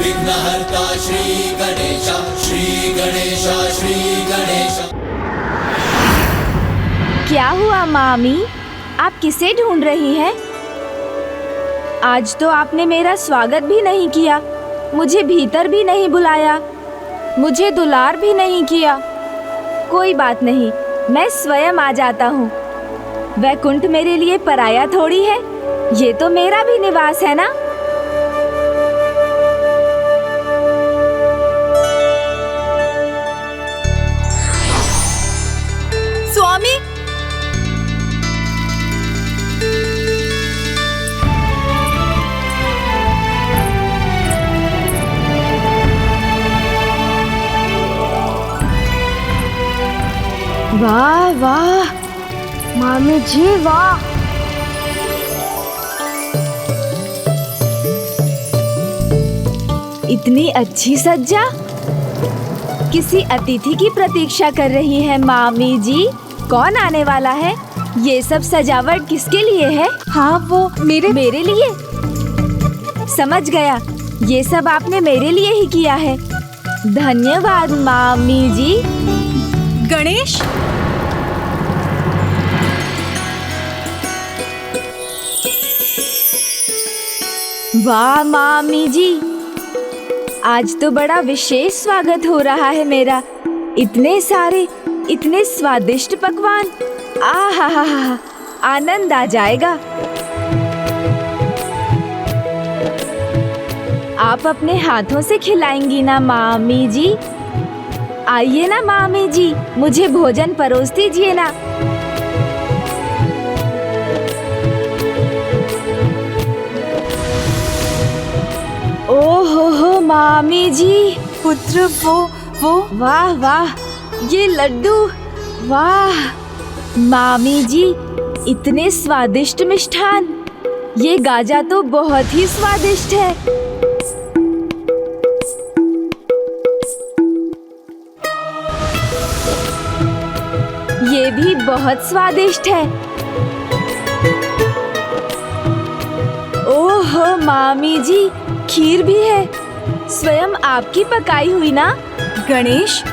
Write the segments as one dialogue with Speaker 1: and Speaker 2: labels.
Speaker 1: विघ्नहर्ता श्री गणेश, श्री गणेश, श्री गणेश।
Speaker 2: क्या हुआ मामी? आप किसे ढूंढ रही हैं? आज तो आपने मेरा स्वागत भी नहीं किया, मुझे भीतर भी नहीं बुलाया, मुझे दुलार भी नहीं किया। कोई बात नहीं, मैं स्वयं आ जाता हूँ। वैकुंठ मेरे लिए पराया थोड़ी है, ये तो मेरा भी निवास है ना।
Speaker 3: स्वामी,
Speaker 2: वाह वाह मामी जी, वाह। इतनी अच्छी सज्जा, किसी अतिथि की प्रतीक्षा कर रही है मामी जी। कौन आने वाला है? ये सब सजावट किसके लिए है?
Speaker 3: हाँ वो
Speaker 2: मेरे लिए। समझ गया, ये सब आपने मेरे लिए ही किया है। धन्यवाद मामी जी।
Speaker 3: गणेश,
Speaker 2: वाह मामी जी, आज तो बड़ा विशेष स्वागत हो रहा है मेरा। इतने सारे, इतने स्वादिष्ट पकवान, आहा, आनंद आ जाएगा। आप अपने हाथों से खिलाएंगी ना मामी जी? आइए ना मामी जी, मुझे भोजन परोस दीजिए ना। ओहो हो मामी जी,
Speaker 3: पुत्र वो
Speaker 2: वाह वाह, ये लड्डू, वाह मामी जी, इतने स्वादिष्ट मिष्ठान। ये गाजा तो बहुत ही स्वादिष्ट है। ये भी बहुत स्वादिष्ट है। ओहो मामी जी, खीर भी है, स्वयं आपकी पकाई हुई ना?
Speaker 3: गणेश,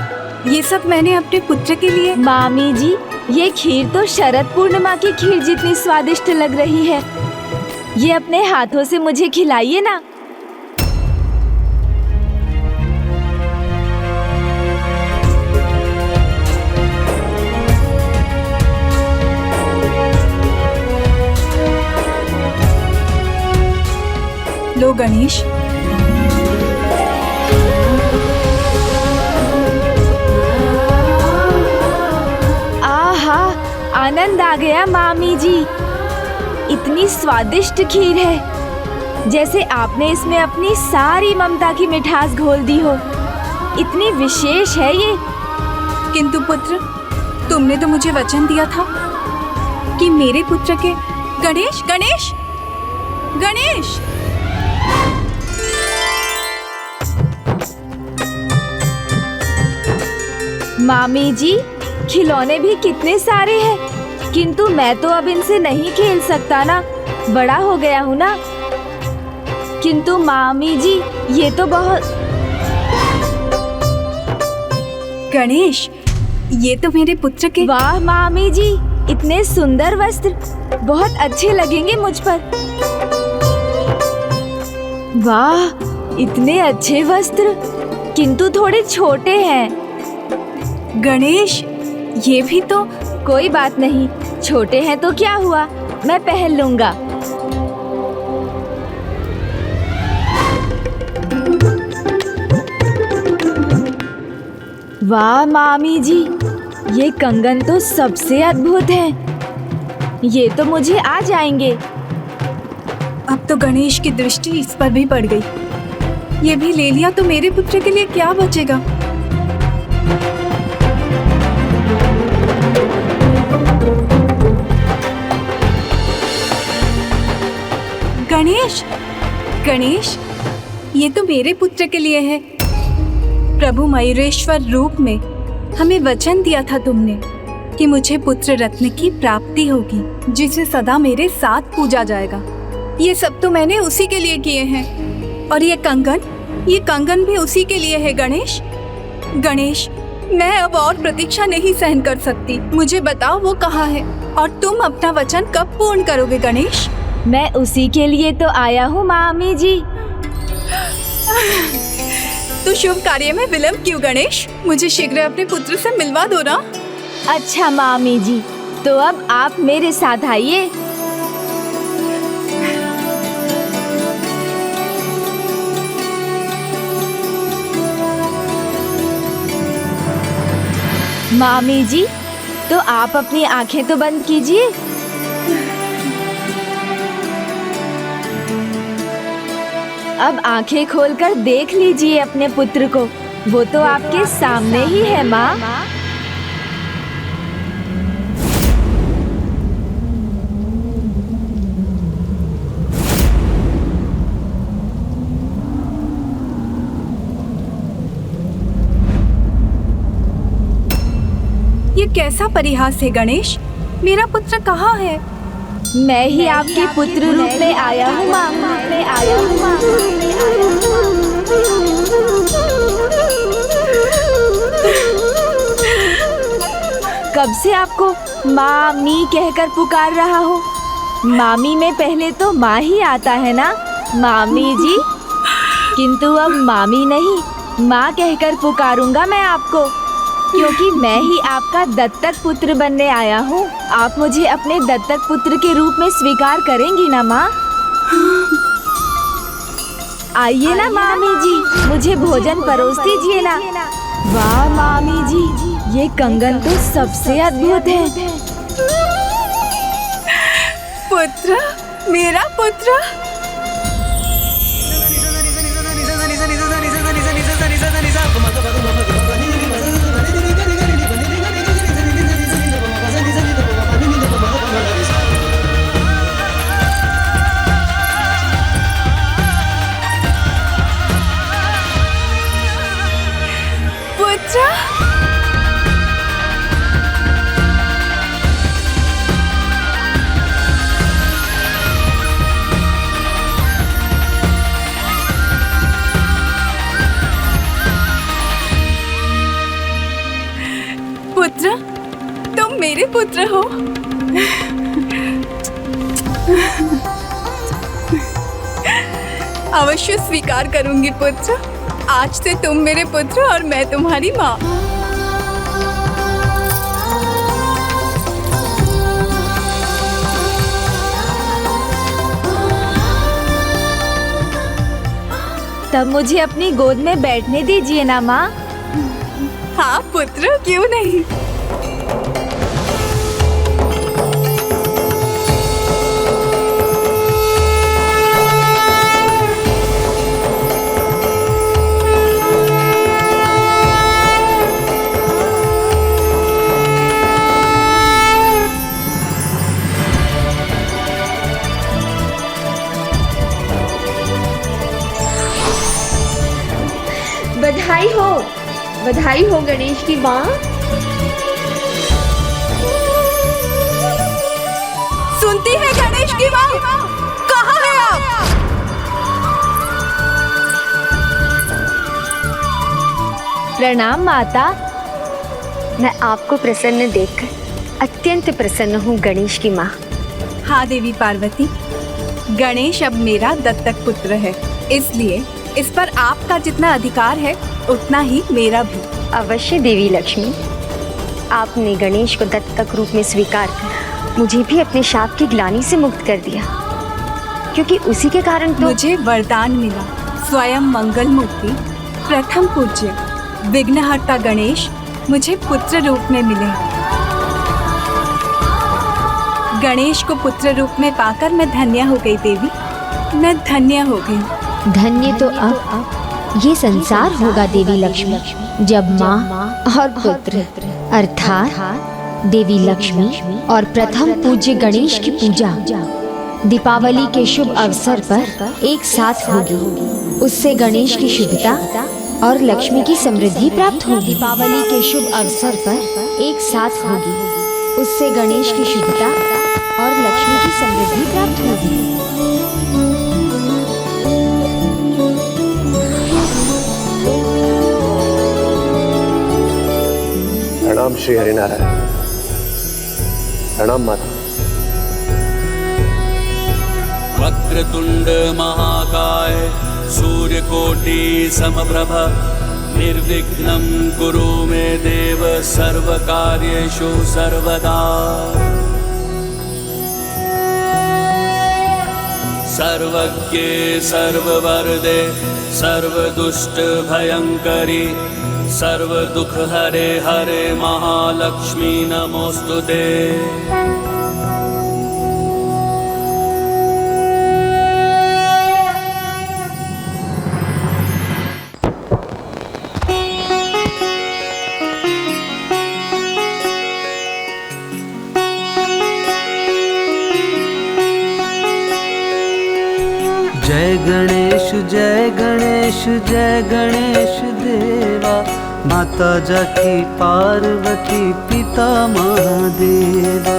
Speaker 3: ये सब मैंने अपने पुत्र के लिए।
Speaker 2: मामी जी, ये खीर तो शरद पूर्णिमा की खीर जितनी स्वादिष्ट लग रही है। ये अपने हाथों से मुझे खिलाइए ना।
Speaker 3: लो गणेश।
Speaker 2: आहा, आनंद आ गया मामी जी। इतनी स्वादिष्ट खीर है, जैसे आपने इसमें अपनी सारी ममता की मिठास घोल दी हो। इतनी विशेष है ये।
Speaker 3: किंतु पुत्र, तुमने तो मुझे वचन दिया था कि मेरे पुत्र के। गणेश, गणेश, गणेश।
Speaker 2: मामी जी, खिलौने भी कितने सारे हैं, किंतु मैं तो अब इनसे नहीं खेल सकता ना, बड़ा हो गया हूँ ना। किंतु मामी जी, ये तो बहुत।
Speaker 3: गणेश, ये तो मेरे पुत्र के।
Speaker 2: वाह मामी जी, इतने सुंदर वस्त्र, बहुत अच्छे लगेंगे मुझ पर। वाह, इतने अच्छे वस्त्र, किंतु थोड़े छोटे हैं।
Speaker 3: गणेश, ये भी तो।
Speaker 2: कोई बात नहीं, छोटे हैं तो क्या हुआ, मैं पहन लूंगा। वाह मामी जी, ये कंगन तो सबसे अद्भुत हैं। ये तो मुझे आ जाएंगे।
Speaker 3: अब तो गणेश की दृष्टि इस पर भी पड़ गई। ये भी ले लिया तो मेरे पुत्र के लिए क्या बचेगा? गणेश, गणेश, ये तो मेरे पुत्र के लिए है। प्रभु मयूरेश्वर रूप में हमें वचन दिया था तुमने कि मुझे पुत्र रत्न की प्राप्ति होगी, जिसे सदा मेरे साथ पूजा जाएगा। ये सब तो मैंने उसी के लिए किए हैं। और ये कंगन, ये कंगन भी उसी के लिए है गणेश। गणेश, मैं अब और प्रतीक्षा नहीं सहन कर सकती। मुझे बताओ वो कहाँ है और तुम अपना वचन कब पूर्ण करोगे गणेश?
Speaker 2: मैं उसी के लिए तो आया हूँ मामी जी।
Speaker 3: तो शुभ कार्य में विलंब क्यों गणेश? मुझे शीघ्र अपने पुत्र से मिलवा दो ना।
Speaker 2: अच्छा मामी जी, तो अब आप मेरे साथ आइए। मामी जी, तो आप अपनी आंखें तो बंद कीजिए। अब आंखें खोलकर देख लीजिए अपने पुत्र को। वो तो आपके सामने ही है माँ।
Speaker 3: ये कैसा परिहास है गणेश? मेरा पुत्र कहाँ है?
Speaker 2: मैं ही आपके पुत्र रूप में आया हूँ माँ। कब से आपको मामी कहकर पुकार रहा हूँ। मामी में पहले तो माँ ही आता है ना मामी जी, किंतु अब मामी नहीं माँ कहकर पुकारूंगा मैं आपको, क्योंकि मैं ही आपका दत्तक पुत्र बनने आया हूँ। आप मुझे अपने दत्तक पुत्र के रूप में स्वीकार करेंगी ना माँ? आइए ना मामी जी, मुझे भोजन परोस दीजिए ना। वाह मामी जी, ये कंगन तो सबसे अद्भुत है।
Speaker 3: पुत्र, मेरा पुत्र। पुत्र, तुम मेरे पुत्र हो। अवश्य स्वीकार करूंगी पुत्र। आज से तुम मेरे पुत्र और मैं तुम्हारी माँ।
Speaker 2: तब मुझे अपनी गोद में बैठने दीजिए ना माँ।
Speaker 3: हाँ पुत्र, क्यों नहीं।
Speaker 4: बधाई हो गणेश की माँ।
Speaker 3: सुनती है गणेश की माँ? कहाँ है आप?
Speaker 2: प्रणाम माता।
Speaker 4: मैं आपको प्रसन्न देखकर अत्यंत प्रसन्न हूँ गणेश की माँ।
Speaker 3: हाँ देवी पार्वती, गणेश अब मेरा दत्तक पुत्र है, इसलिए इस पर आपका जितना अधिकार है उतना ही मेरा भी।
Speaker 4: अवश्य देवी लक्ष्मी, आपने गणेश को दत्तक रूप में स्वीकार कर मुझे भी अपने शाप की ग्लानि से मुक्त कर दिया, क्योंकि उसी के कारण तो
Speaker 3: मुझे वरदान मिला। स्वयं मंगल मूर्ति प्रथम पूज्य विघ्नहर्ता गणेश मुझे पुत्र रूप में मिले। गणेश को पुत्र रूप में पाकर मैं धन्य हो गई देवी, मैं धन्य हो गई।
Speaker 5: धन्य तो अब ये संसार होगा देवी लक्ष्मी, जब माँ और पुत्र अर्थात देवी लक्ष्मी और प्रथम पूज्य गणेश की पूजा दीपावली के शुभ अवसर पर एक साथ होगी। उससे गणेश की शुभता और लक्ष्मी की समृद्धि प्राप्त होगी। दीपावली के शुभ अवसर पर एक साथ होगी, उससे गणेश की शुभता और लक्ष्मी की समृद्धि प्राप्त होगी।
Speaker 6: प्रणाम श्री हरिनारायण। प्रणाम माता।
Speaker 1: वक्रतुंड महाकाय सूर्यकोटि समप्रभ निर्विघ्नं कुरु मे देव सर्वकार्येषु सर्वदा। सर्वज्ञे सर्ववरदे सर्वदुष्टभयङ्करी सर्वदुःखहरे हरे महालक्ष्मी नमोस्तुते।
Speaker 7: जय गणेश जय गणेश जय गणेश देवा, माता जाकी पार्वती पिता महादेवा।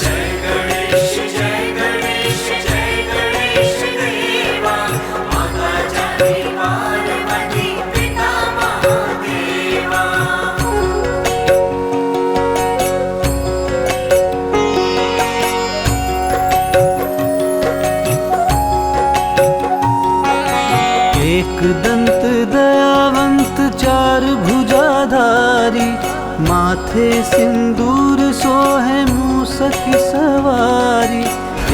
Speaker 1: जय गणेश जय गणेश जय गणेश देवा, माता जाकी पार्वती पिता महादेवा।
Speaker 7: एक दंत दयावंत चार भुजाधारी, माथे सिंदूर सोहे मूसक सवारी।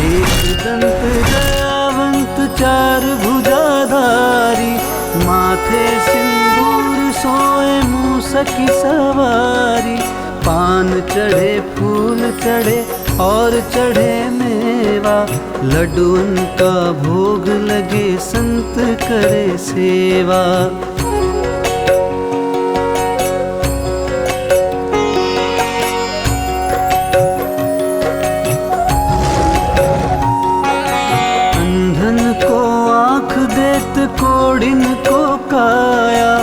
Speaker 7: एक दंत दयावंत चार भुजाधारी, माथे सिंदूर सोहे मूसक सवारी। पान चढ़े फूल चढ़े और चढ़े मेवा, लड्डून का भोग लगे संत करे सेवा। अंधन को आँख देत कोढ़िन को काया,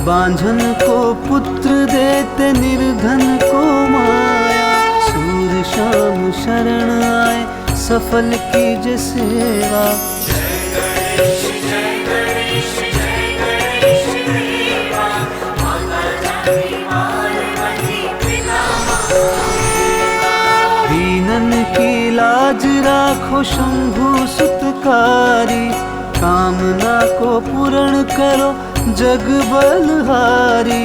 Speaker 7: बांझन को पुत्र देते निर्धन को माया। सूर्य शाम शरण आए सफल कीजे सेवा।
Speaker 1: जय गणेश जय गणेश जय गणेश देवा, माता जाकी पार्वती पिता महादेवा।
Speaker 7: दीनन की लाज राखो शंभु सुतकारी, कामना को पूर्ण करो जग बलहारी।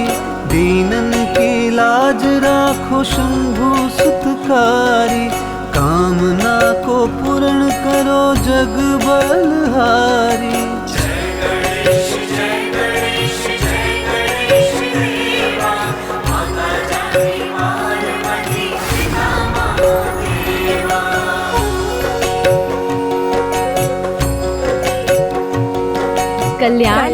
Speaker 7: दीनन की लाज राखो शंभु सुतकारी, कामना को पूर्ण करो जग बलहारी।
Speaker 1: जय गणेश जय गणेश जय गणेश देवा, माता जाकी पार्वती पिता महादेवा।
Speaker 2: कल्याण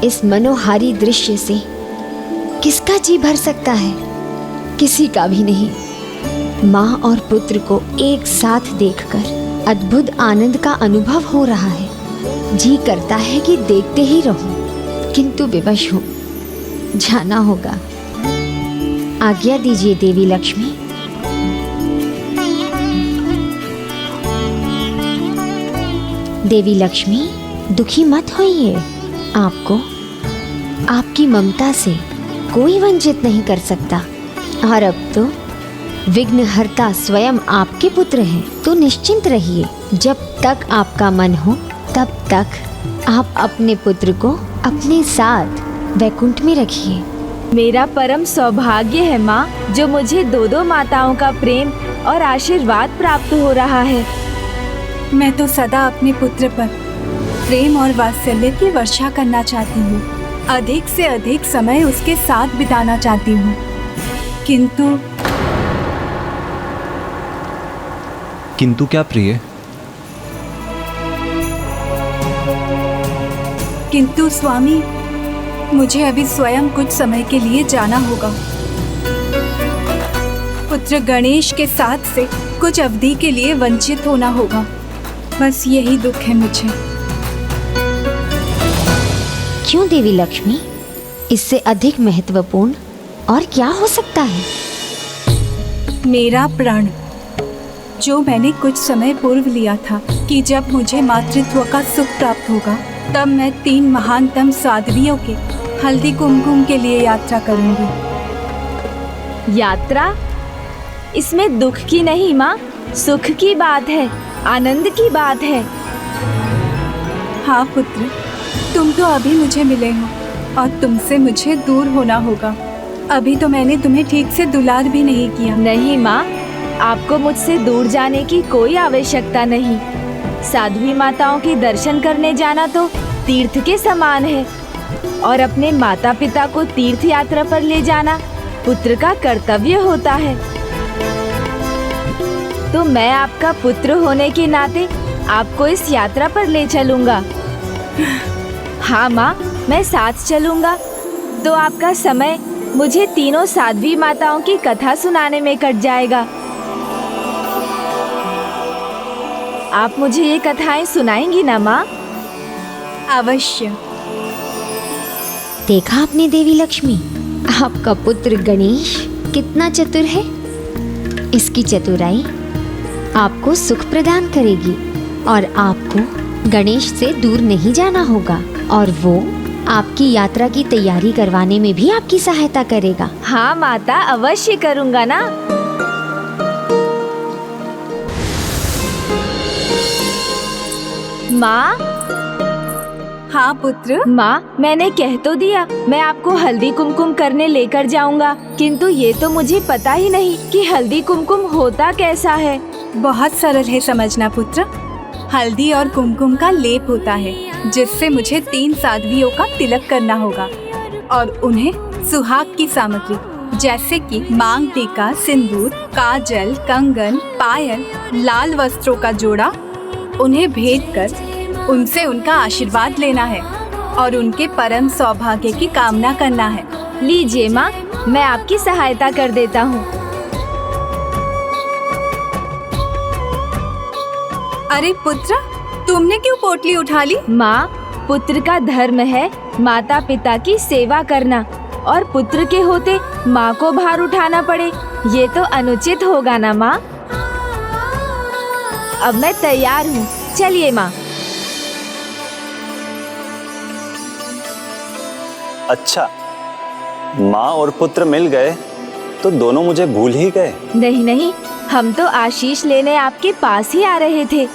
Speaker 5: इस मनोहारी दृश्य से किसका जी भर सकता है? किसी का भी नहीं। माँ और पुत्र को एक साथ देखकर अद्भुत आनंद का अनुभव हो रहा है। जी करता है कि देखते ही रहूं, किंतु विवश हूं। जाना होगा। आज्ञा दीजिए देवी लक्ष्मी। देवी लक्ष्मी, दुखी मत होइए। आपको आपकी ममता से कोई वंचित नहीं कर सकता। और अब तो विघ्नहर्ता स्वयं आपके पुत्र हैं, तो निश्चिंत रहिए। जब तक आपका मन हो तब तक आप अपने पुत्र को अपने साथ वैकुंठ में रखिए।
Speaker 2: मेरा परम सौभाग्य है माँ, जो मुझे दो दो माताओं का प्रेम और आशीर्वाद प्राप्त हो रहा है।
Speaker 3: मैं तो सदा अपने पुत्र पर प्रेम और वात्सल्य की वर्षा करना चाहती हूँ। अधिक से अधिक समय उसके साथ बिताना चाहती हूँ,
Speaker 8: किंतु क्या प्रिय?
Speaker 3: किंतु स्वामी, मुझे अभी स्वयं कुछ समय के लिए जाना होगा। पुत्र गणेश के साथ से कुछ अवधि के लिए वंचित होना होगा। बस यही दुख है मुझे।
Speaker 5: क्यों देवी लक्ष्मी? इससे अधिक महत्वपूर्ण और क्या हो सकता है?
Speaker 3: मेरा प्रण जो मैंने कुछ समय पूर्व लिया था कि जब मुझे मातृत्व का सुख प्राप्त होगा तब मैं 3 महानतम साध्वियों के हल्दी कुमकुम के लिए यात्रा करूंगी।
Speaker 2: यात्रा? इसमें दुख की नहीं माँ, सुख की बात है, आनंद की बात है।
Speaker 3: हाँ पुत्र, तुम तो अभी मुझे मिले हो और तुमसे मुझे दूर होना होगा। अभी तो मैंने तुम्हें ठीक से दुलार भी नहीं किया।
Speaker 2: नहीं माँ, आपको मुझसे दूर जाने की कोई आवश्यकता नहीं। साध्वी माताओं के दर्शन करने जाना तो तीर्थ के समान है और अपने माता पिता को तीर्थ यात्रा पर ले जाना पुत्र का कर्तव्य होता है। तो मैं आपका पुत्र होने के नाते आपको इस यात्रा पर ले चलूंगा। हाँ माँ, मैं साथ चलूंगा। तो आपका समय मुझे तीनों साध्वी माताओं की कथा सुनाने में कट जाएगा। आप मुझे ये कथाएं सुनाएंगी ना माँ?
Speaker 3: अवश्य।
Speaker 5: देखा आपने देवी लक्ष्मी, आपका पुत्र गणेश कितना चतुर है। इसकी चतुराई आपको सुख प्रदान करेगी और आपको गणेश से दूर नहीं जाना होगा और वो आपकी यात्रा की तैयारी करवाने में भी आपकी सहायता करेगा।
Speaker 2: हाँ माता, अवश्य करूँगा ना। माँ,
Speaker 3: हाँ पुत्र।
Speaker 2: माँ, मैंने कह तो दिया मैं आपको हल्दी कुमकुम करने लेकर जाऊंगा, किंतु ये तो मुझे पता ही नहीं कि हल्दी कुमकुम होता कैसा है।
Speaker 3: बहुत सरल है समझना पुत्र। हल्दी और कुमकुम का लेप होता है जिससे मुझे 3 साध्वियों का तिलक करना होगा और उन्हें सुहाग की सामग्री जैसे कि मांग टीका, सिंदूर, काजल, कंगन, पायल, लाल वस्त्रों का जोड़ा उन्हें भेंट कर उनसे उनका आशीर्वाद लेना है और उनके परम सौभाग्य की कामना करना है।
Speaker 2: लीजिए माँ, मैं आपकी सहायता कर देता हूँ।
Speaker 3: अरे पुत्र, तुमने क्यों पोटली उठा ली?
Speaker 2: माँ, पुत्र का धर्म है माता पिता की सेवा करना और पुत्र के होते माँ को भार उठाना पड़े, ये तो अनुचित होगा ना माँ। अब मैं तैयार हूँ, चलिए माँ।
Speaker 6: अच्छा, माँ और पुत्र मिल गए तो दोनों मुझे भूल ही गए।
Speaker 2: नहीं नहीं, हम तो आशीष लेने आपके पास ही आ रहे थे।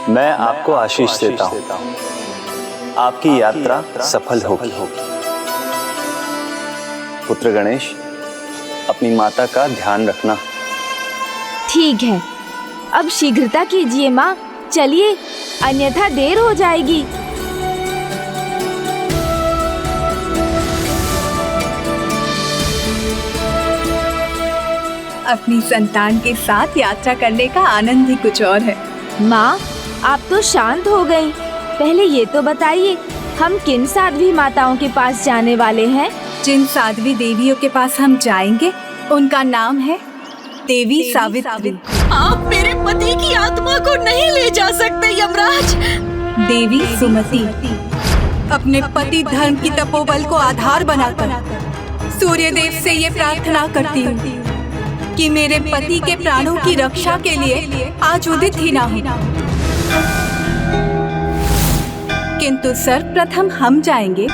Speaker 6: मैं आपको आशीष देता हूँ, आपकी यात्रा सफल होगी। पुत्र गणेश, अपनी माता का ध्यान रखना।
Speaker 2: ठीक है, अब शीघ्रता कीजिए माँ, चलिए अन्यथा देर हो जाएगी।
Speaker 3: अपनी संतान के साथ यात्रा करने का आनंद ही कुछ और है।
Speaker 2: माँ, आप तो शांत हो गई। पहले ये तो बताइए, हम किन साध्वी माताओं के पास जाने वाले हैं?
Speaker 3: जिन साध्वी देवियों के पास हम जाएंगे उनका नाम है देवी सावित्री।
Speaker 1: आप मेरे पति की आत्मा को नहीं ले जा सकते यमराज।
Speaker 3: देवी सुमति, अपने पति धर्म की तपोबल को आधार बनाकर सूर्यदेव से ये प्रार्थना करती हूँ कि मेरे पति के प्राणों की रक्षा के लिए आज उदित ही ना हो। किंतु सर्वप्रथम हम जाएंगे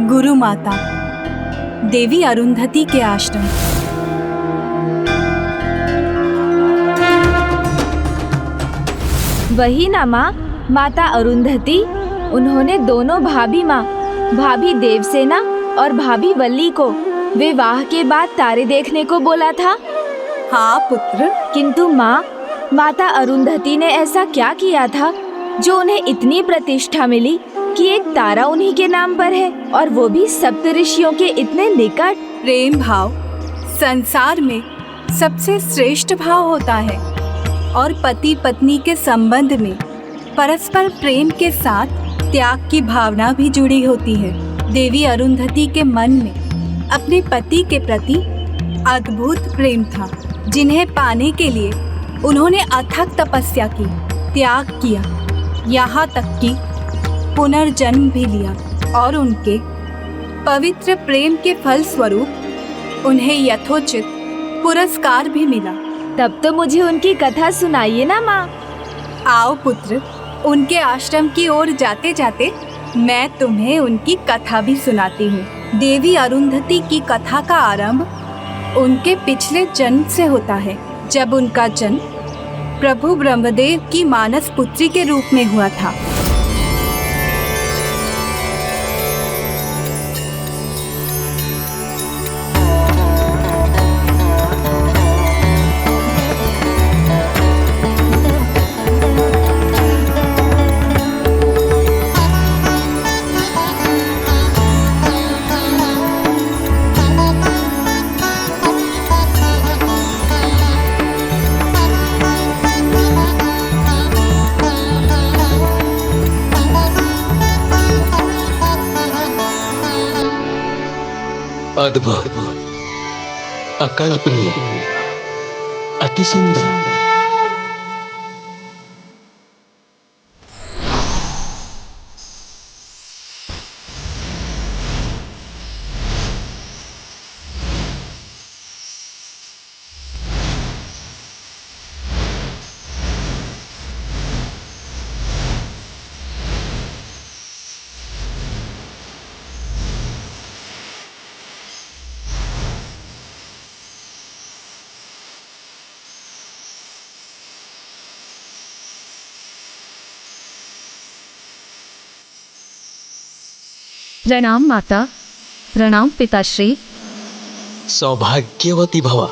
Speaker 3: गुरु माता देवी अरुंधति के आश्रम।
Speaker 2: वही ना माँ, माता अरुंधति। उन्होंने दोनों भाभी माँ, भाभी देवसेना और भाभी वल्ली को विवाह के बाद तारे देखने को बोला था।
Speaker 3: हाँ पुत्र।
Speaker 2: किंतु माँ, माता अरुंधति ने ऐसा क्या किया था जो उन्हें इतनी प्रतिष्ठा मिली कि एक तारा उन्हीं के नाम पर है और वो भी सप्त ऋषियों के इतने निकट।
Speaker 3: प्रेम भाव संसार में सबसे श्रेष्ठ भाव होता है और पति पत्नी के संबंध में परस्पर प्रेम के साथ त्याग की भावना भी जुड़ी होती है। देवी अरुंधति के मन में अपने पति के प्रति अद्भुत प्रेम था, जिन्हें पाने के लिए उन्होंने अथक तपस्या की, त्याग किया, यहाँ तक कि पुनर्जन्म भी लिया और उनके पवित्र प्रेम के फल स्वरूप उन्हें यथोचित पुरस्कार भी मिला।
Speaker 2: तब तो मुझे उनकी कथा सुनाइए ना माँ।
Speaker 3: आओ पुत्र, उनके आश्रम की ओर जाते जाते मैं तुम्हें उनकी कथा भी सुनाती हूँ। देवी अरुंधति की कथा का आरंभ उनके पिछले जन्म से होता है, जब उनका जन्म प्रभु ब्रह्मदेव की मानस पुत्री के रूप में हुआ था।
Speaker 9: अद्भुत, अकल्पनीय, अति सुंदर।
Speaker 10: प्रणाम माता, प्रणाम पिताश्री।
Speaker 9: सौभाग्यवती भव।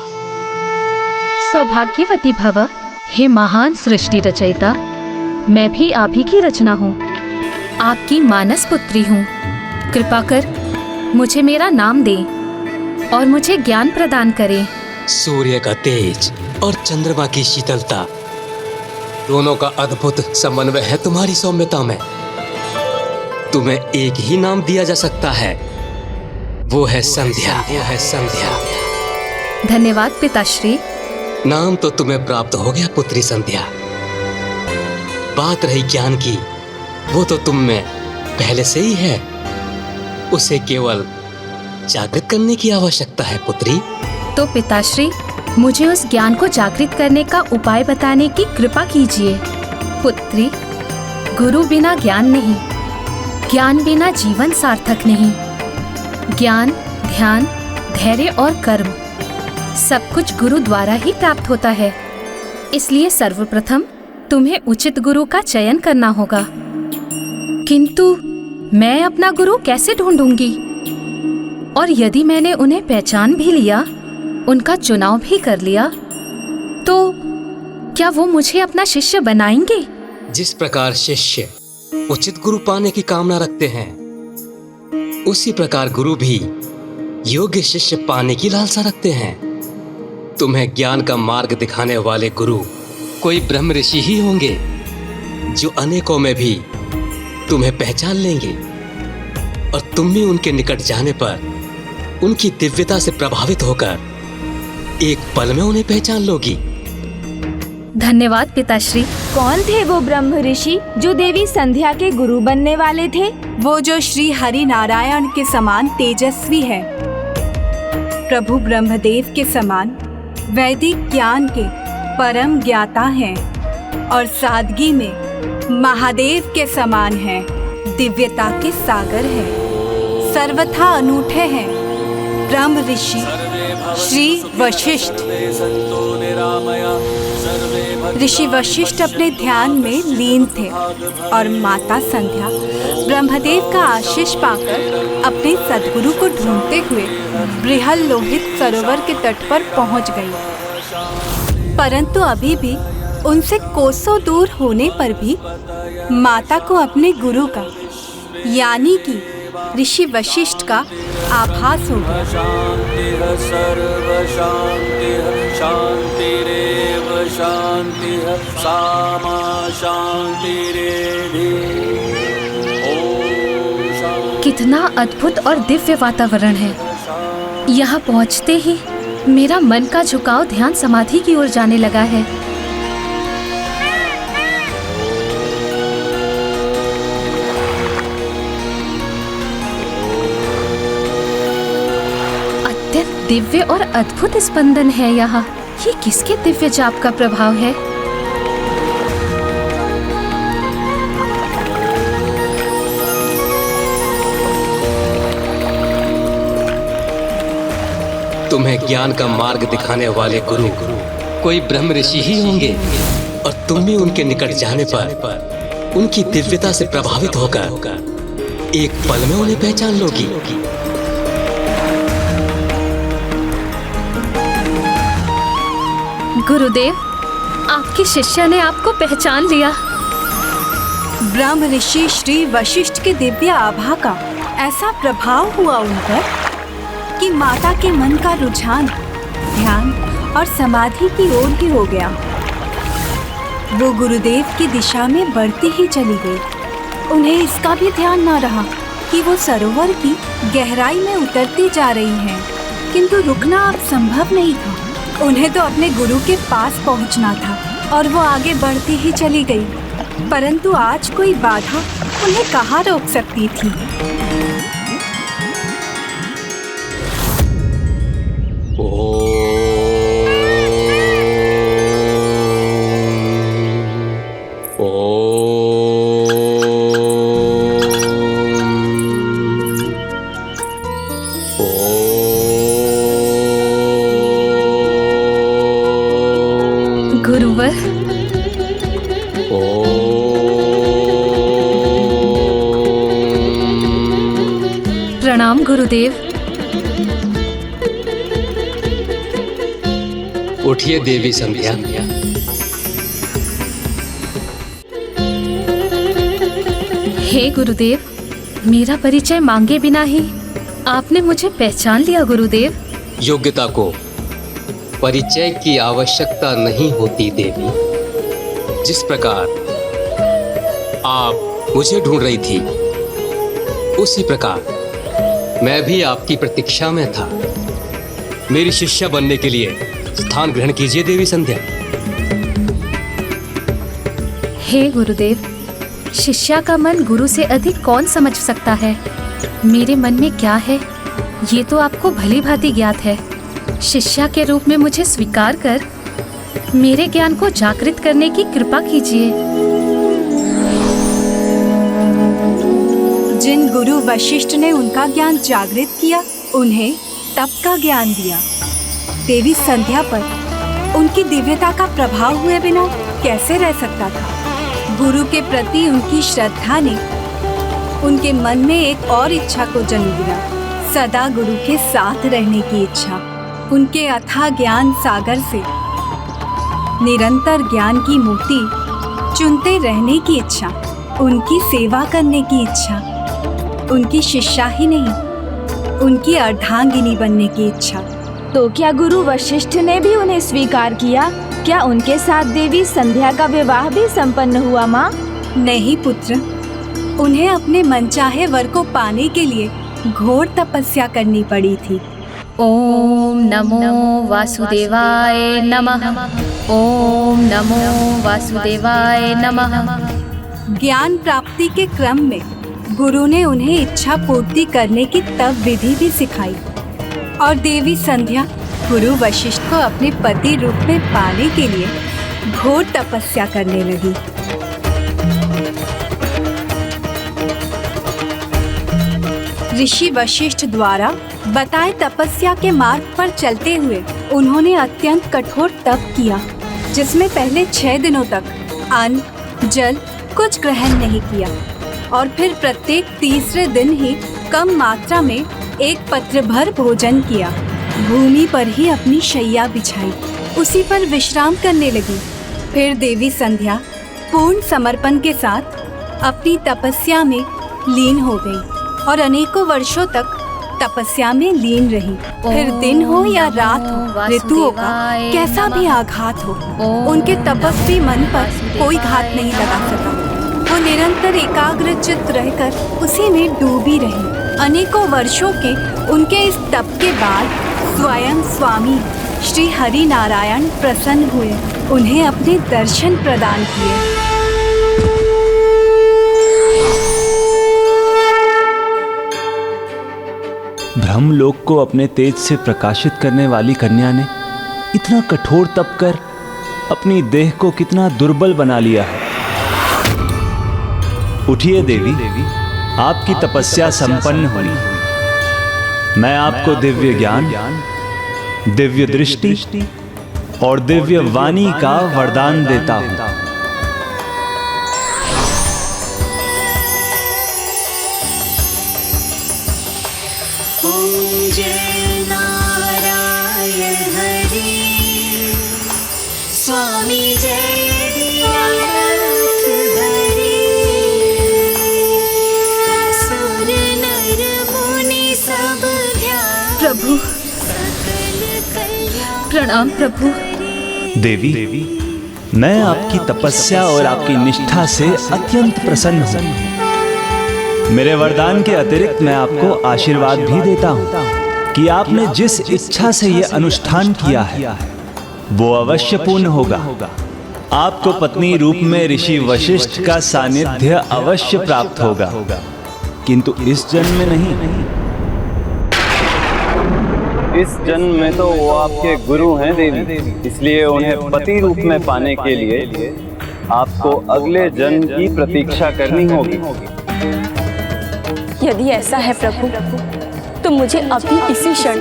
Speaker 10: सौभाग्यवती भव। हे महान सृष्टि रचयिता, मैं भी आप ही की रचना हूँ, आपकी मानस पुत्री हूँ। कृपा कर मुझे मेरा नाम दें और मुझे ज्ञान प्रदान करें।
Speaker 9: सूर्य का तेज और चंद्रमा की शीतलता, दोनों का अद्भुत समन्वय है तुम्हारी सौम्यता में। तुम्हें एक ही नाम दिया जा सकता है, वो है संध्या। वो है संध्या।
Speaker 10: धन्यवाद पिताश्री।
Speaker 9: नाम तो तुम्हें प्राप्त हो गया पुत्री संध्या। बात रही ज्ञान की, वो तो तुम में पहले से ही है, उसे केवल जागृत करने की आवश्यकता है पुत्री।
Speaker 10: तो पिताश्री, मुझे उस ज्ञान को जागृत करने का उपाय बताने की कृपा कीजिए। पुत्री, गुरु बिना ज्ञान नहीं, ज्ञान बिना जीवन सार्थक नहीं। ज्ञान, ध्यान, धैर्य और कर्म सब कुछ गुरु द्वारा ही प्राप्त होता है। इसलिए सर्वप्रथम तुम्हें उचित गुरु का चयन करना होगा। किंतु मैं अपना गुरु कैसे ढूंढूंगी? और यदि मैंने उन्हें पहचान भी लिया, उनका चुनाव भी कर लिया, तो क्या वो मुझे अपना शिष्य बनाएंगे?
Speaker 9: जिस प्रकार शिष्य उचित गुरु पाने की कामना रखते हैं, उसी प्रकार गुरु भी योग्य शिष्य पाने की लालसा रखते हैं। तुम्हें ज्ञान का मार्ग दिखाने वाले गुरु कोई ब्रह्म ऋषि ही होंगे, जो अनेकों में भी तुम्हें पहचान लेंगे और तुम भी उनके निकट जाने पर उनकी दिव्यता से प्रभावित होकर एक पल में उन्हें पहचान लोगी।
Speaker 10: धन्यवाद पिताश्री।
Speaker 2: कौन थे वो ब्रह्म ऋषि जो देवी संध्या के गुरु बनने वाले थे?
Speaker 3: वो जो श्री हरि नारायण के समान तेजस्वी है, प्रभु ब्रह्मदेव के समान वैदिक ज्ञान के परम ज्ञाता हैं और सादगी में महादेव के समान हैं, दिव्यता के सागर हैं, सर्वथा अनूठे हैं। ब्रह्म ऋषि श्री वशिष्ठ। ऋषि वशिष्ठ अपने ध्यान में लीन थे और माता संध्या ब्रह्मदेव का आशीष पाकर अपने सद्गुरु को ढूंढते हुए बृहल लोहित सरोवर के तट पर पहुंच गई। परंतु अभी भी उनसे कोसों दूर होने पर भी माता को अपने गुरु का, यानी कि ऋषि वशिष्ठ का आभास हो गया।
Speaker 10: कितना अद्भुत और दिव्य वातावरण है। यहाँ पहुँचते ही मेरा मन का झुकाव ध्यान समाधि की ओर जाने लगा है। दिव्य और अद्भुत स्पंदन है यहाँ। ये किसके दिव्य जाप का प्रभाव है?
Speaker 9: तुम्हें ज्ञान का मार्ग दिखाने वाले गुरु कोई ब्रह्म ऋषि ही होंगे, और तुम भी उनके निकट जाने पर उनकी दिव्यता से प्रभावित होकर एक पल में उन्हें पहचान लोगी।
Speaker 10: गुरुदेव, आपकी शिष्या ने आपको पहचान लिया।
Speaker 3: ब्रह्म ऋषि श्री वशिष्ठ के दिव्य आभा का ऐसा प्रभाव हुआ उन पर कि माता के मन का रुझान ध्यान और समाधि की ओर ही हो गया। वो गुरुदेव की दिशा में बढ़ती ही चली गई। उन्हें इसका भी ध्यान न रहा कि वो सरोवर की गहराई में उतरती जा रही हैं, किंतु रुकना अब संभव नहीं था। उन्हें तो अपने गुरु के पास पहुंचना था और वो आगे बढ़ती ही चली गई। परंतु आज कोई बाधा उन्हें कहाँ रोक सकती थी।
Speaker 10: गुरुवर, प्रणाम गुरुदेव।
Speaker 9: उठिए देवी संध्या।
Speaker 10: हे गुरुदेव, मेरा परिचय मांगे बिना ही आपने मुझे पहचान लिया गुरुदेव।
Speaker 9: योग्यता को परिचय की आवश्यकता नहीं होती देवी। जिस प्रकार आप मुझे ढूंढ रही थी, उसी प्रकार मैं भी आपकी प्रतीक्षा में था। मेरी शिष्या बनने के लिए स्थान ग्रहण कीजिए देवी संध्या।
Speaker 10: हे गुरुदेव, शिष्या का मन गुरु से अधिक कौन समझ सकता है? मेरे मन में क्या है ये तो आपको भली भांति ज्ञात है। शिष्या के रूप में मुझे स्वीकार कर मेरे ज्ञान को जागृत करने की कृपा कीजिए।
Speaker 3: जिन गुरु वशिष्ठ ने उनका ज्ञान जागृत किया, उन्हें तप का ज्ञान दिया। देवी संध्या पर उनकी दिव्यता का प्रभाव हुए बिना कैसे रह सकता था? गुरु के प्रति उनकी श्रद्धा ने उनके मन में एक और इच्छा को जन्म दिया, सदा गुरु के साथ रहने की इच्छा। उनके अथाह ज्ञान सागर से निरंतर ज्ञान की मोती चुनते रहने की इच्छा, उनकी सेवा करने की इच्छा, उनकी शिष्या ही नहीं, उनकी अर्धांगिनी बनने की इच्छा।
Speaker 2: तो क्या गुरु वशिष्ठ ने भी उन्हें स्वीकार किया? क्या उनके साथ देवी संध्या का विवाह भी संपन्न हुआ माँ?
Speaker 3: नहीं पुत्र, उन्हें अपने मनचाहे वर को पाने के लिए घोर तपस्या करनी पड़ी थी।
Speaker 10: ओम नमो वासुदेवाय नमः। ओम नमो वासुदेवाय नमः।
Speaker 3: ज्ञान प्राप्ति के क्रम में गुरु ने उन्हें इच्छा पूर्ति करने की तप विधि भी सिखाई और देवी संध्या गुरु वशिष्ठ को अपने पति रूप में पाने के लिए घोर तपस्या करने लगी। ऋषि वशिष्ठ द्वारा बताए तपस्या के मार्ग पर चलते हुए उन्होंने अत्यंत कठोर तप किया, जिसमें पहले 6 दिनों तक अन्न जल कुछ ग्रहण नहीं किया और फिर प्रत्येक तीसरे दिन ही कम मात्रा में एक पत्र भर भोजन किया। भूमि पर ही अपनी शैया बिछाई, उसी पर विश्राम करने लगी। फिर देवी संध्या पूर्ण समर्पण के साथ अपनी तपस्या में लीन हो गई और अनेकों वर्षों तक तपस्या में लीन रही। फिर दिन हो या रात हो, ऋतुओं का कैसा भी आघात हो, उनके तपस्वी मन पर कोई घात नहीं लगा सका। वो निरंतर एकाग्रचित्त रहकर उसी में डूबी रही। अनेकों वर्षों के उनके इस तप के बाद स्वयं स्वामी श्री हरि नारायण प्रसन्न हुए, उन्हें अपने दर्शन प्रदान किए।
Speaker 8: ब्रह्मलोक को अपने तेज से प्रकाशित करने वाली कन्या ने इतना कठोर तप कर अपनी देह को कितना दुर्बल बना लिया है। उठिए देवी, आपकी तपस्या संपन्न हुई। मैं आपको दिव्य ज्ञान, दिव्य दृष्टि और दिव्य वाणी का वरदान देता हूं।
Speaker 1: स्वामी जय
Speaker 10: प्रभु, प्रणाम प्रभु।
Speaker 8: देवी, मैं आपकी तपस्या और आपकी निष्ठा से अत्यंत प्रसन्न हूं। मेरे वरदान के अतिरिक्त मैं आपको आशीर्वाद भी देता हूं कि आपने जिस इच्छा से यह अनुष्ठान किया है वो अवश्य पूर्ण होगा। आपको पत्नी रूप में ऋषि वशिष्ठ का सानिध्य अवश्य प्राप्त होगा, किंतु इस जन्म में नहीं।
Speaker 6: इस जन्म में तो वो आपके गुरु हैं देवी, इसलिए उन्हें पति रूप में पाने के लिए आपको अगले जन्म की प्रतीक्षा करनी होगी।
Speaker 4: यदि ऐसा है प्रभु, तो मुझे अभी इसी क्षण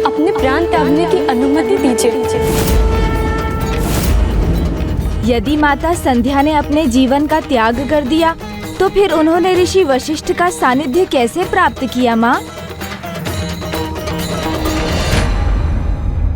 Speaker 4: अपने प्राण त्यागने की अनुमति दीजिए।
Speaker 2: यदि माता संध्या ने अपने जीवन का त्याग कर दिया, तो फिर उन्होंने ऋषि वशिष्ठ का सानिध्य कैसे प्राप्त किया माँ?